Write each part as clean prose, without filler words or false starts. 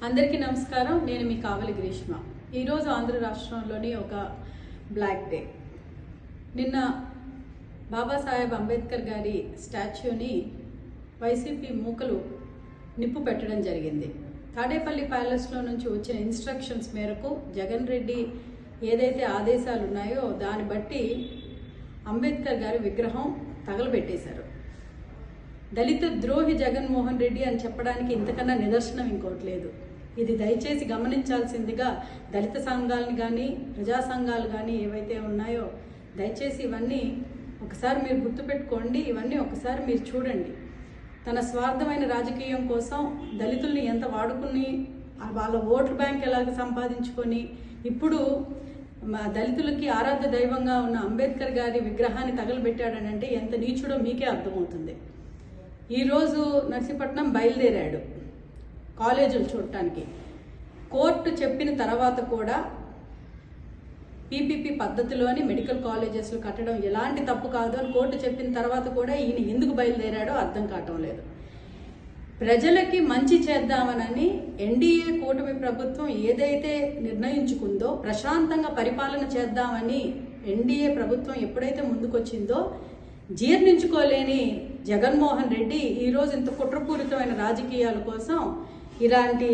అందరికీ నమస్కారం. నేను మీ కావలి గ్రీష్మ. ఈరోజు ఆంధ్ర రాష్ట్రంలోని ఒక బ్లాక్ డే. నిన్న బాబాసాహెబ్ అంబేద్కర్ గారి స్టాచ్యూని వైసీపీ మూకలు నిప్పు పెట్టడం జరిగింది. తాడేపల్లి ప్యాలెస్లో నుంచి వచ్చిన ఇన్స్ట్రక్షన్స్ మేరకు జగన్ రెడ్డి ఏదైతే ఆదేశాలు ఉన్నాయో దాన్ని బట్టి అంబేద్కర్ గారి విగ్రహం తగలబెట్టేశారు. దళిత ద్రోహి జగన్మోహన్ రెడ్డి అని చెప్పడానికి ఇంతకన్నా నిదర్శనం ఇంకోటి లేదు. ఇది దయచేసి గమనించాల్సిందిగా దళిత సంఘాలను కానీ ప్రజా సంఘాలు కానీ ఏవైతే ఉన్నాయో దయచేసి ఇవన్నీ ఒకసారి మీరు గుర్తుపెట్టుకోండి. ఇవన్నీ ఒకసారి మీరు చూడండి. తన స్వార్థమైన రాజకీయం కోసం దళితుల్ని ఎంత వాడుకుని వాళ్ళ ఓటు బ్యాంక్ ఎలాగ సంపాదించుకొని ఇప్పుడు దళితులకి ఆరాధ్య దైవంగా ఉన్న అంబేద్కర్ గారి విగ్రహాన్ని తగలబెట్టాడనంటే ఎంత నీచుడో మీకే అర్థమవుతుంది. ఈరోజు నర్సీపట్నం బయలుదేరాడు కాలేజీలు చూడటానికి. కోర్టు చెప్పిన తర్వాత కూడా పీపీపీ పద్ధతిలోని మెడికల్ కాలేజెస్లు కట్టడం ఎలాంటి తప్పు కాదు అని కోర్టు చెప్పిన తర్వాత కూడా ఈయన ఎందుకు బయలుదేరాడో అర్థం కావటం లేదు. ప్రజలకి మంచి చేద్దామనని ఎన్డీఏ కూటమి ప్రభుత్వం ఏదైతే నిర్ణయించుకుందో ప్రశాంతంగా పరిపాలన చేద్దామని ఎన్డీఏ ప్రభుత్వం ఎప్పుడైతే ముందుకొచ్చిందో జీర్ణించుకోలేని జగన్మోహన్ రెడ్డి ఈరోజు ఇంత కుట్రపూరితమైన రాజకీయాల కోసం ఇలాంటి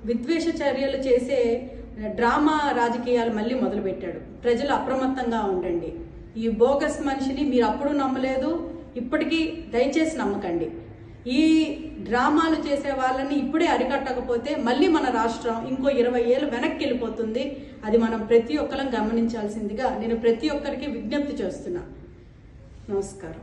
విద్వేష చర్యలు చేసే డ్రామా రాజకీయాలు మళ్ళీ మొదలుపెట్టాడు. ప్రజలు అప్రమత్తంగా ఉండండి. ఈ బోగస్ మనిషిని మీరు అప్పుడు నమ్మలేదు, ఇప్పటికీ దయచేసి నమ్మకండి. ఈ డ్రామాలు చేసే వాళ్ళని ఇప్పుడే అరికట్టకపోతే మళ్ళీ మన రాష్ట్రం ఇంకో 20 ఏళ్ళు వెనక్కి వెళ్ళిపోతుంది. అది మనం ప్రతి ఒక్కరం గమనించాల్సిందిగా నేను ప్రతి ఒక్కరికి విజ్ఞప్తి చేస్తున్నా. నమస్కారం.